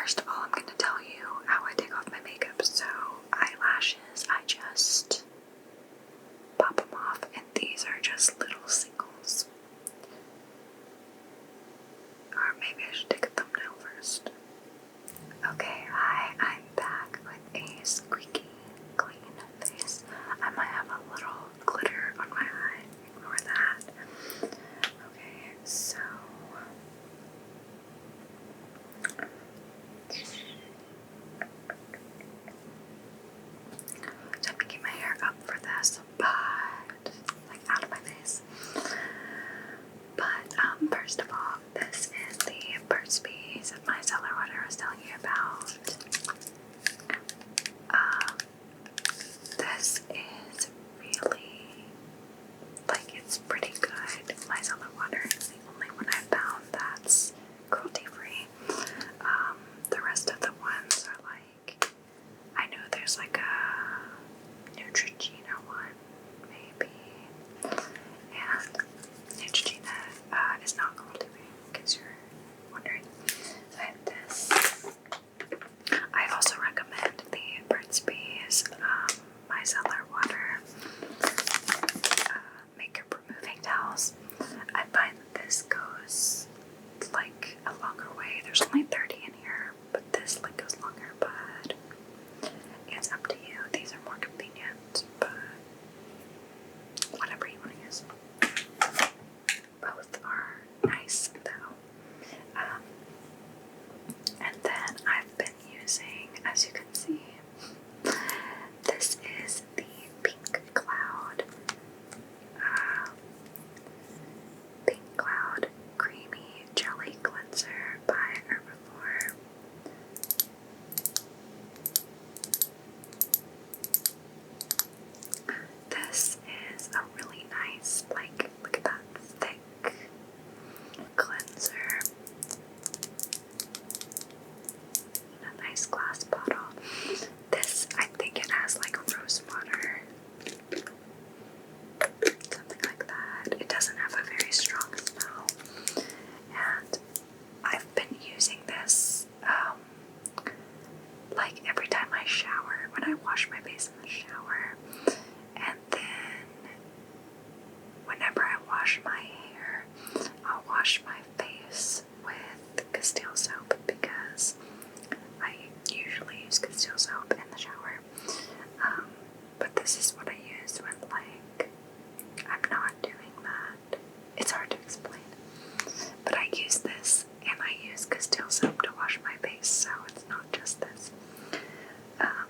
first of all, I'm going to tell you how I take off my makeup. So, eyelashes, I just pop them off, and these are just little singles. Or maybe I should take a thumbnail first. Okay, hi, I'm back with a squeaky clean face. I might have a little glitter on my eye, ignore that. Okay, so I'm picking my hair up for this, but like out of my face. But first of all, this is the Burt's Bees micellar water I was telling you about. This is really, like, it's pretty good. Micellar water is the only one I found that's cruelty-free. The rest of the ones are like, I know there's like a Neutrogena one, maybe, and Neutrogena is not cruelty-free, in case you're wondering. So I have this. I also recommend the Burt's Bees micellar water makeup removing towels. I find that this goes like a longer way. There's only 30 in here, but this like goes longer, but it's up to you. These are more convenient, but whatever you want to use. Both are nice though. And then I've been using, as you can see, this is the Pink Cloud Creamy Jelly Cleanser by Herbivore. This is a really nice, like, look at that thick cleanser in a nice glass bottle. This, I think it has like rose water, something like that. It doesn't have a very strong smell, and I've been using this like every time I shower, when I wash my face in the shower, and then whenever I wash my hair, I'll wash my face with Castile soap because I usually use Castile soap in the shower. But this is what I use when, like, I'm not doing that. It's hard to explain. But I use this, and I use Castile soap to wash my face, so it's not just this.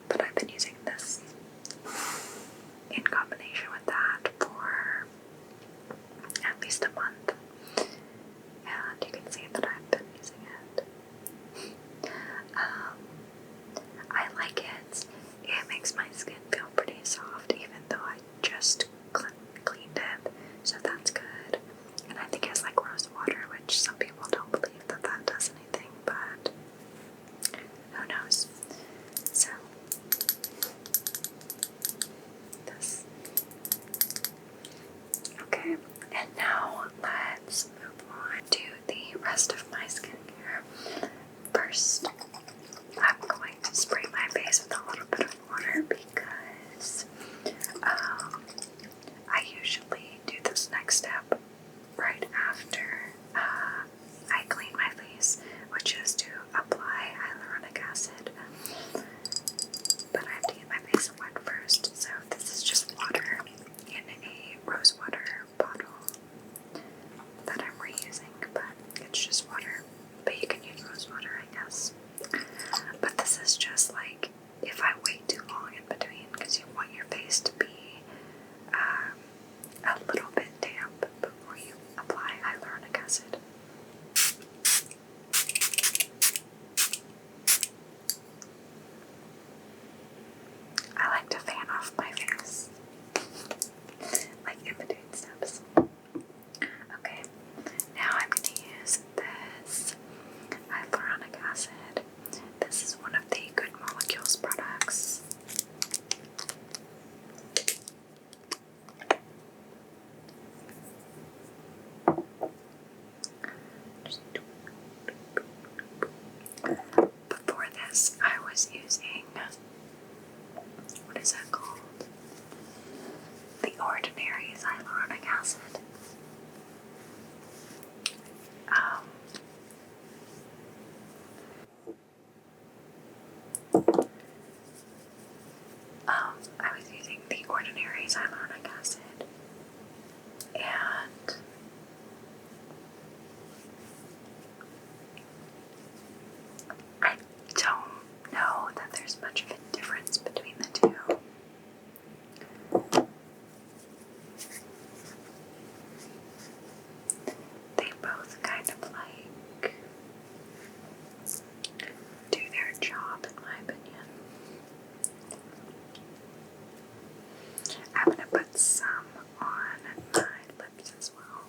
But I've been using this in combination with that for at least a month. And you can see that I've been using it. I like it. It makes my skin feel pretty soft, even though I just cleaned it, so that's good. And I think it has like rose water, which some people don't believe that that does anything, but who knows. So this. Okay, and now let's move on to the rest of my skincare. First, I'm going to spray my face with a little bit of water because I usually do this next step right after I clean my face, which is to apply hyaluronic acid. But I have to get my face wet first, so this is just water in a rose water bottle that I'm reusing, but it's just water. But you can use rose water, I guess. was using, what is that called? The Ordinary's hyaluronic acid. I was using the Ordinary's hyaluronic acid, and I don't know that there's much of a difference between the two. They both kind of like do their job, in my opinion. I'm gonna put some on my lips as well.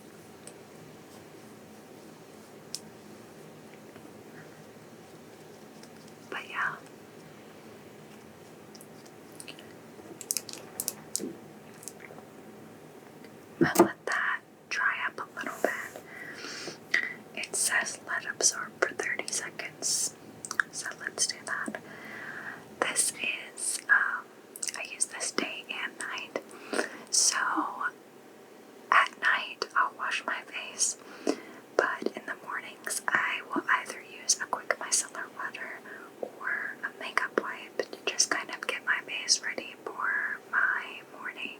But yeah. I'll let that dry up a little bit. It says let absorb for 30 seconds. So let's do that. This is, I use this day and night. So at night I'll wash my face, but in the mornings I will either use a quick micellar water or a makeup wipe to just kind of get my face ready for my morning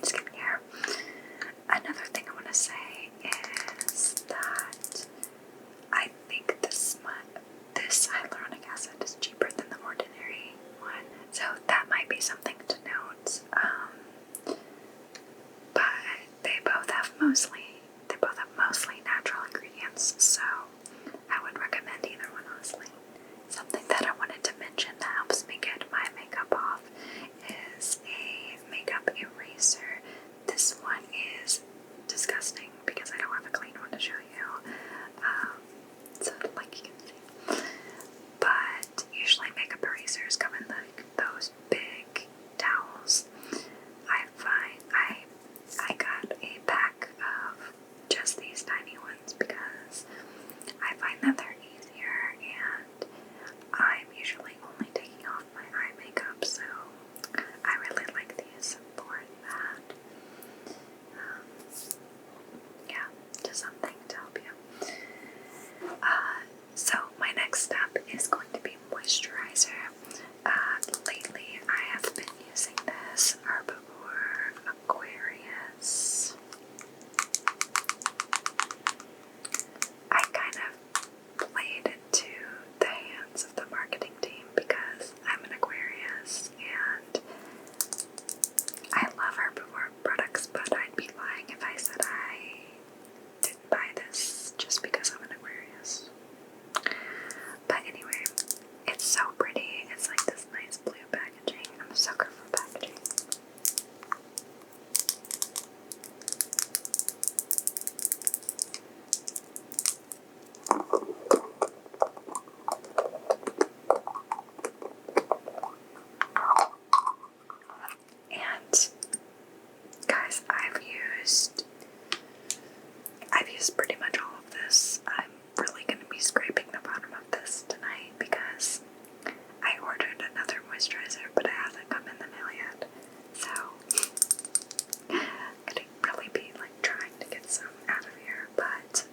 skincare. Another thing I want to say is that I think this hyaluronic acid is cheaper than the Ordinary one, so that might be something to note. But they both have mostly natural ingredients, so I would recommend either one, honestly. Something that I wanted to mention that helps me get my makeup off is a makeup eraser. This one is disgusting because I don't have a clean one to show you. So like you can see. But usually makeup erasers come in like those big towels. I find I got a pack of just these tiny ones because I find that they're easier, and I'm usually only taking off my eye makeup, so I really like these for that. Yeah, just something to help you. So my next step is going to be moisturizer. Lately I have been using this Herbivore Aquarius. I kind of played into the hands of the marketing team because I'm an Aquarius and I love Herbivore products, but I'd be lying if I said I didn't buy this just because I'm an Aquarius. But anyway, it's so pretty. It's like this nice blue packaging. I'm a sucker for packaging. And guys, I've used pretty much all of this. I'm really going to be scraping the bottom of this tonight because I ordered another moisturizer, but it hasn't come in the mail yet. So I'm going to really be like trying to get some out of here, but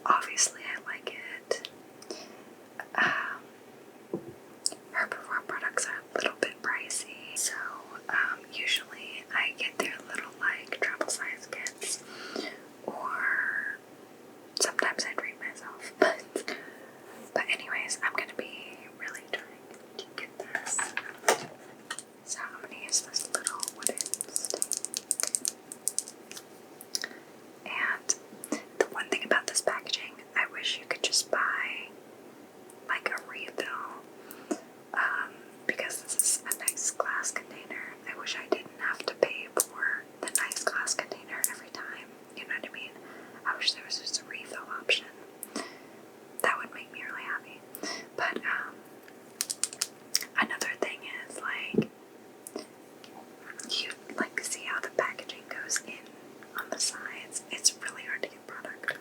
obviously I like it. Herbivore products are a little bit pricey, so usually I get their little like travel size kits, or sometimes I treat myself. But anyways, I'm gonna be really trying to get this. So I'm gonna use this little wooden stick. And the one thing about this packaging, I wish you could just buy like a refill. Because this is a nice glass container. I wish I didn't have to pay for the nice glass container every time. You know what I mean? I wish there was just a refill option. That would make me really happy. But another thing is like you like see how the packaging goes in on the sides. It's really hard to get product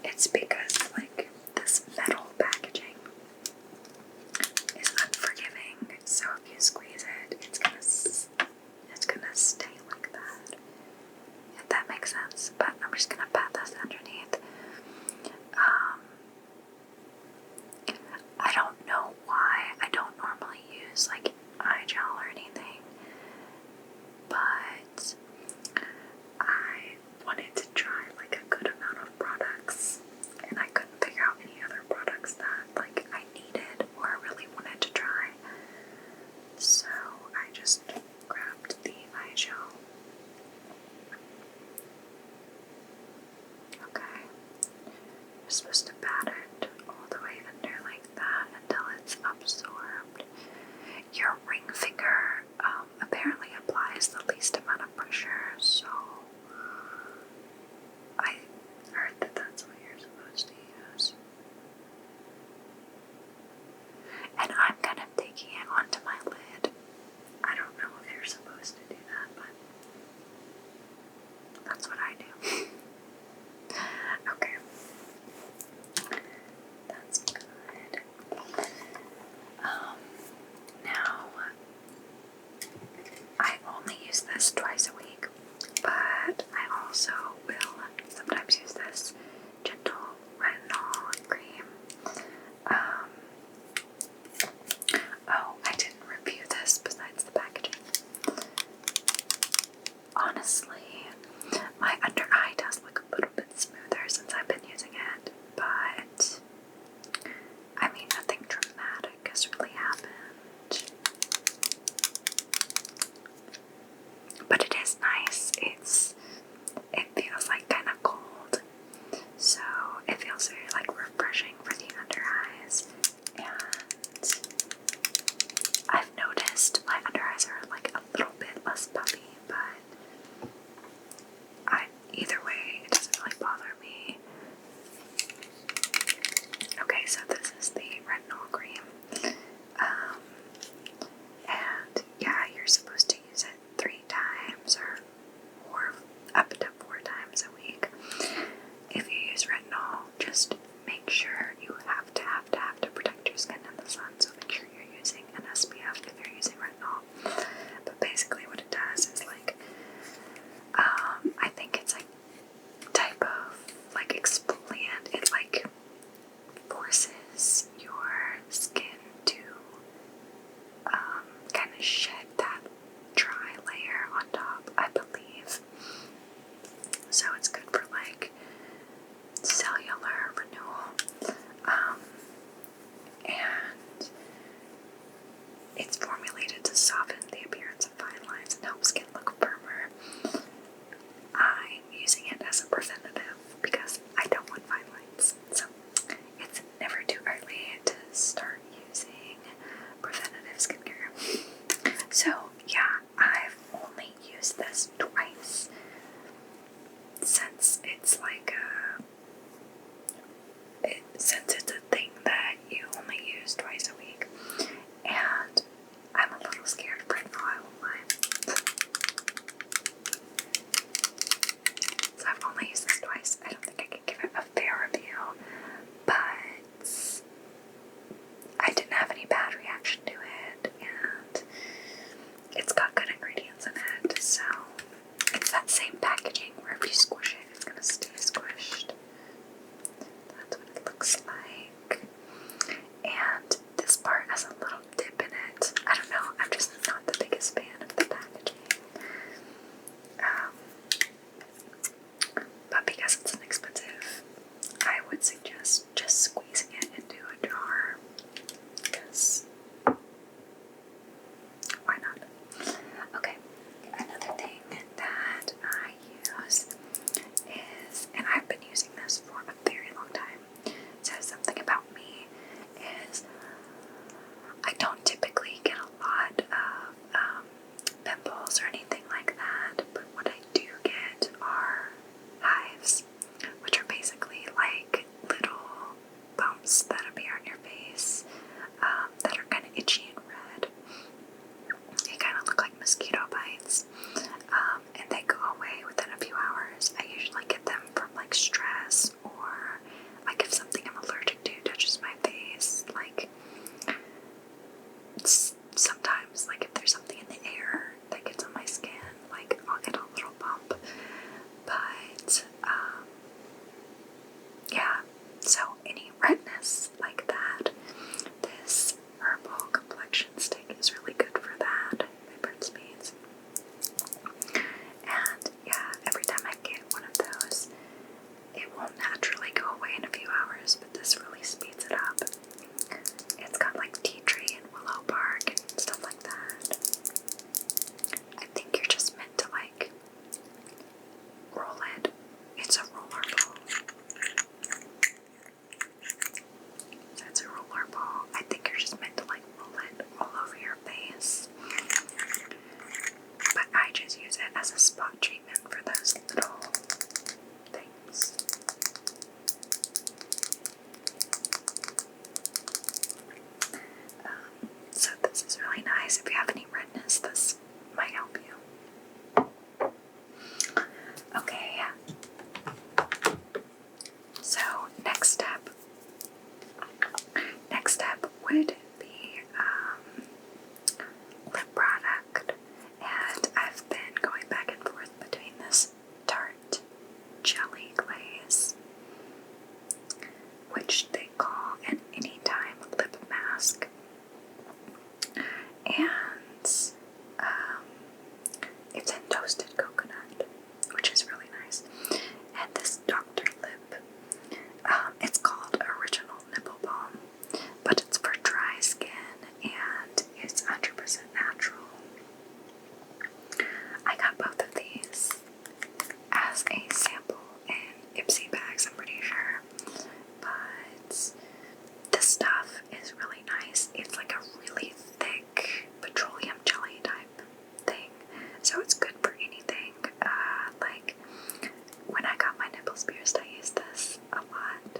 It's because, like, this metal packaging is unforgiving, so if you squeeze it, it's gonna stay like that. If that makes sense. But I'm just gonna pat this underneath. I don't know why I don't normally use like eye gel or anything, but I wanted to try like a good amount of products, and I couldn't figure out any other products that like I needed or really wanted to try. So I just grabbed the eye gel. Okay. You're supposed to pat it all the way under like that until it's absorbed. Your ring finger apparently applies the least amount of pressure, so I heard that that's what you're supposed to use. And I'm kind of taking it onto my lid. I don't know if you're supposed to do that, but that's what I do. Okay. which they call an anytime lip mask. And it's in toasted coconut, which is really nice. And this Dr. Lip, it's called Original Nipple Balm, but it's for dry skin and it's 100% natural. I got both of these as a sample in Ipsy bags, I'm pretty sure. But this stuff is really nice. It's like a really thick petroleum jelly type thing, so it's good for anything. Like when I got my nipples pierced, I used this a lot.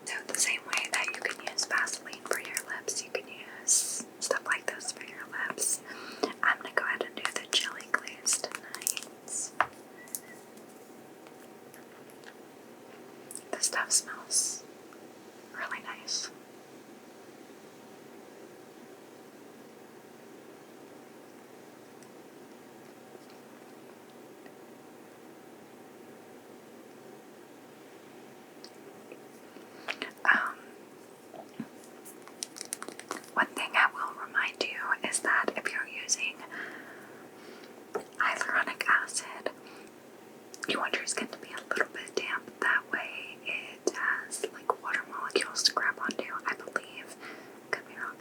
So the same way that you can use Vaseline for your lips, you can use stuff like this for your lips. I'm gonna go ahead and do the jelly glaze tonight. This stuff smells really nice. One thing I will remind you is that if you're using hyaluronic acid, you want your skin to be a little bit damp. That way it has like water molecules to grab onto, I believe. Could be wrong.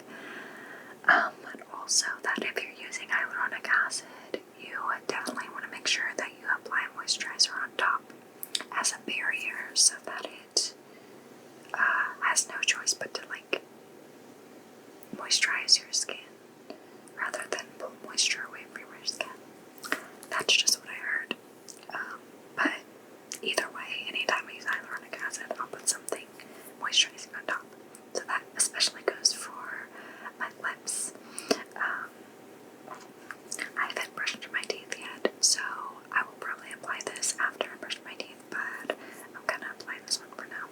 But also that if you're using hyaluronic acid, you definitely want to make sure that you apply moisturizer on top as a barrier so that it has no choice but to like moisturize your skin rather than pull moisture away from your skin. That's just what I heard. But either way, anytime I use hyaluronic acid, I'll put something moisturizing on top. So that especially goes for my lips. I haven't brushed my teeth yet, so I will probably apply this after I brush my teeth, but I'm gonna apply this one for now.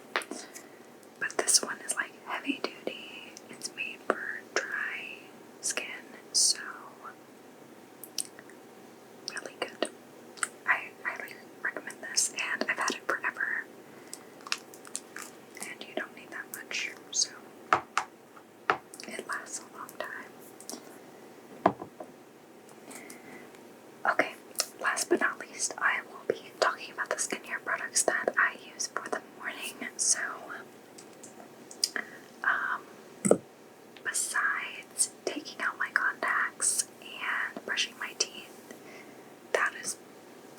But this one is like heavy duty. It's made for dry skin, so really good. I highly recommend this, and I've had it forever. And you don't need that much, so it lasts a long time. Okay, last but not least, I will be talking about the skincare products that I use for the morning. So, besides taking out my contacts and brushing my teeth, that is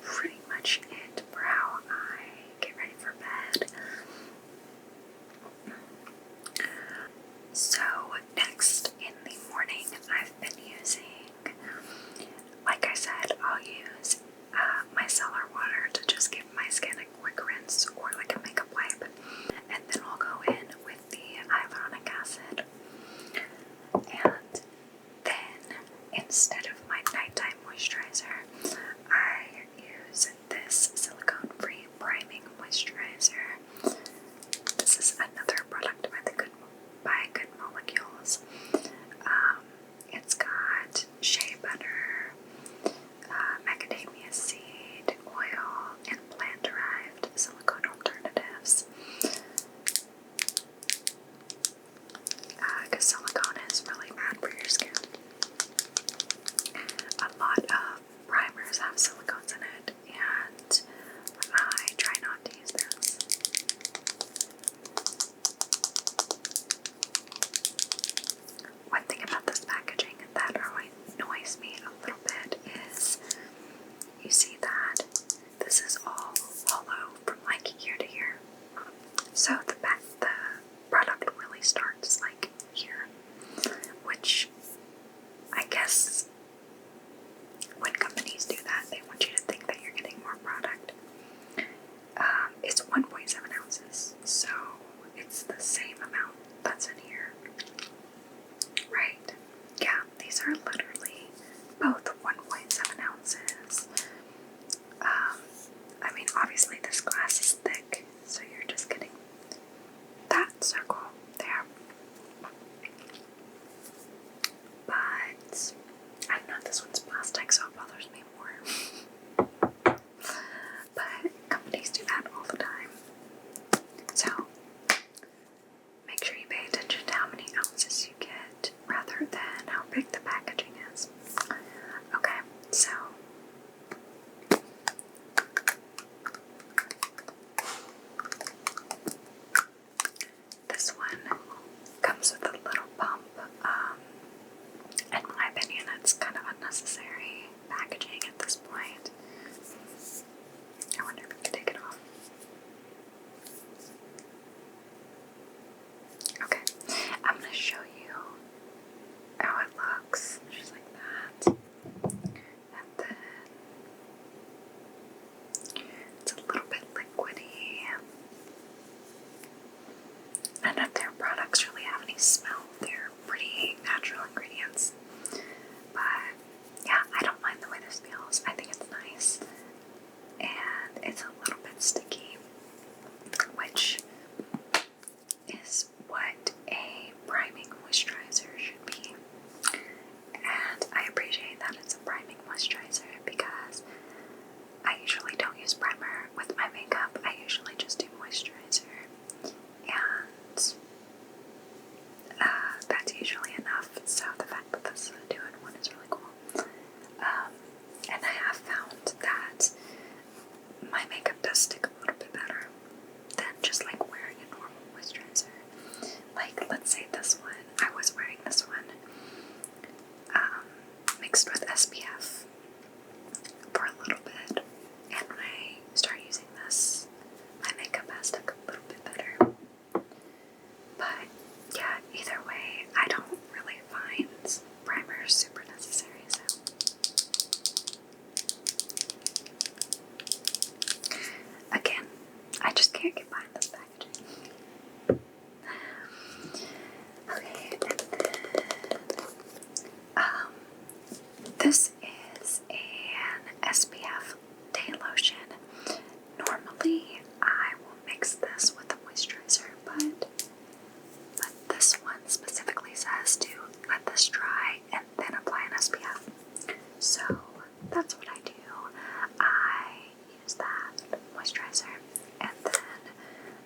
pretty much it for how I get ready for bed. So next in the morning, I've been using, like I said, I'll use micellar water to just give my skin a quick rinse or like a makeup wipe, and then I'll go in with the hyaluronic acid. And then instead of my nighttime moisturizer, I use this silicone-free priming moisturizer. This is another product by Good Molecules. It's got shea butter, macadamia seed oil, and plant-derived silicone alternatives. Because silicone is really bad for your skin. A lot of primers have silicones in it, and I try not to use those. One thing about this packaging that annoys me a little bit is, you see that this is all hollow from like here to here. So the product really starts like here, which I guess when companies do that, they want you to think that you're getting more product. It's 1.7 ounces, so it's the same amount that's in here. Right? Yeah, these are literally both 1.7 ounces. packaging at this point. I wonder if we can take it off. Okay, I'm gonna show you how it looks, just like that. And then it's a little bit liquidy. None of their products really have any smell. They're pretty natural ingredients. But yeah, I don't mind the way this feels. I think it's nice. And it's a little bit sticky, which is what a priming moisturizer should be. And I appreciate that it's a priming moisturizer because I usually don't use primer with my makeup. I usually just do moisturizer. And that's usually enough. So the fact that this is a 2-in-1 is really cool. And I have found that my makeup does stick a little bit better than just like wearing a normal moisturizer. Like, let's say this one, I was wearing this one mixed with SPF for a little bit, and when I start using this, my makeup has stuck a little bit better. But yeah, either way, I don't really find primer super necessary, so. Again, I just can't get behind this packaging. Okay, and then, this is an SPF day lotion. Normally, I will mix this with a moisturizer, but this one specifically says to let this dry and then apply an SPF. So that's what I do. I use that moisturizer, and then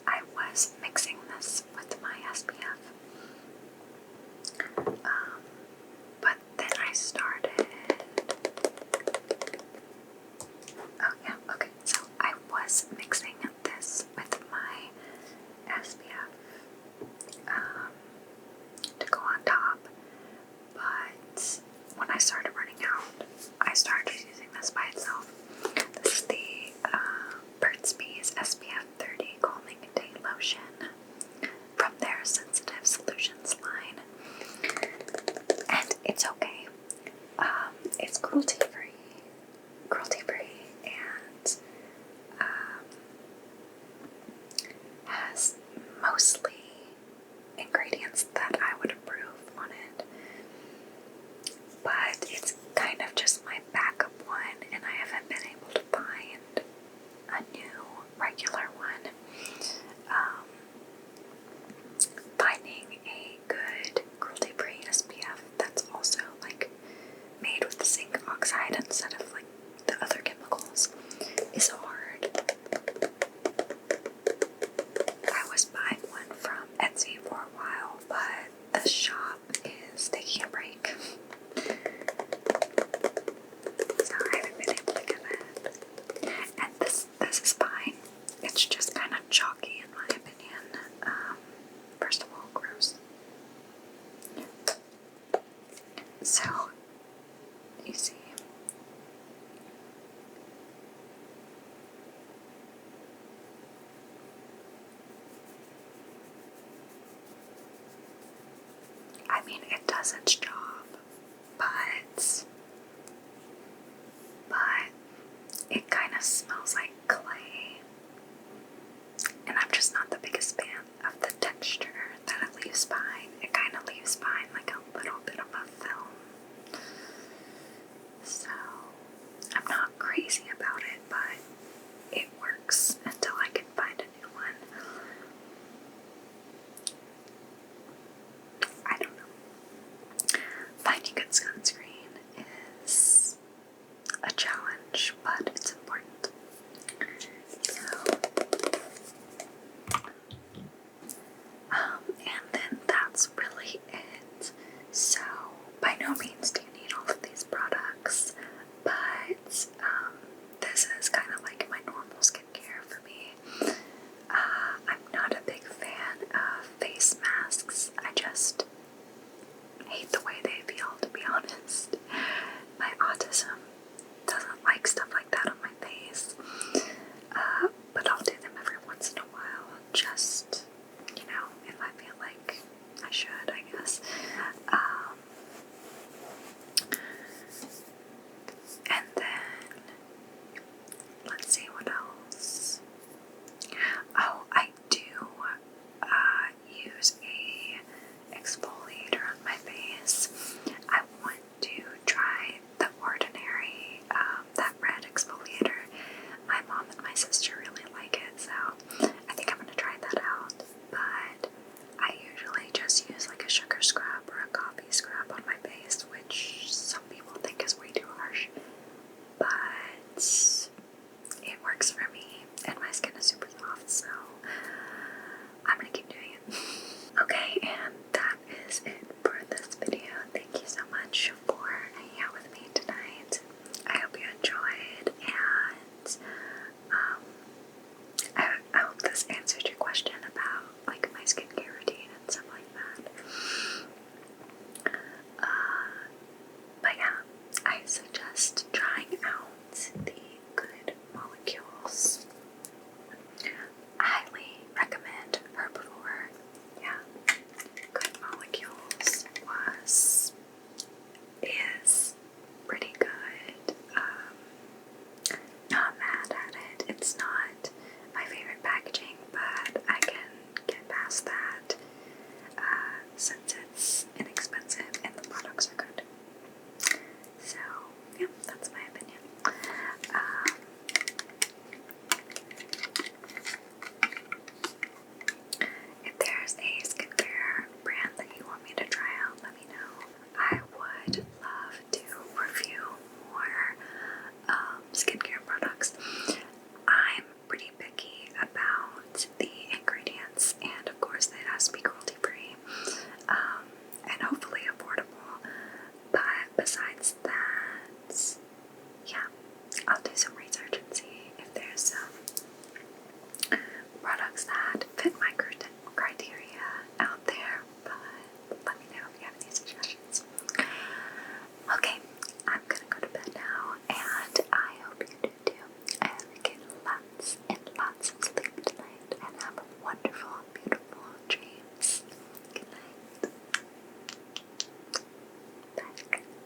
I was mixing this with my SPF. But then I started. Oh yeah, okay. So I was mixing this with my SPF to go on top, but when I started running out, I started using this by itself. This is the Burt's Bees SPF 30 Calming Day Lotion from their Sensitive Solutions line, and it's okay. It's cruelty-free, and has mostly ingredients that I would approve on it, but it's kind of just my backup one, and I haven't been able to find a new regular one. Finding a good cruelty-free SPF that's also like made with zinc oxide instead of like the other chemicals is hard. I was buying one from Etsy for a while, but the shop is taking a break, so I haven't been able to get it. And this is fine. It's just kind of chalky in my opinion. First of all, gross. So you see. I mean, it does its job, but it kind of smells like clay, and I'm just not the biggest fan of the texture that it leaves behind.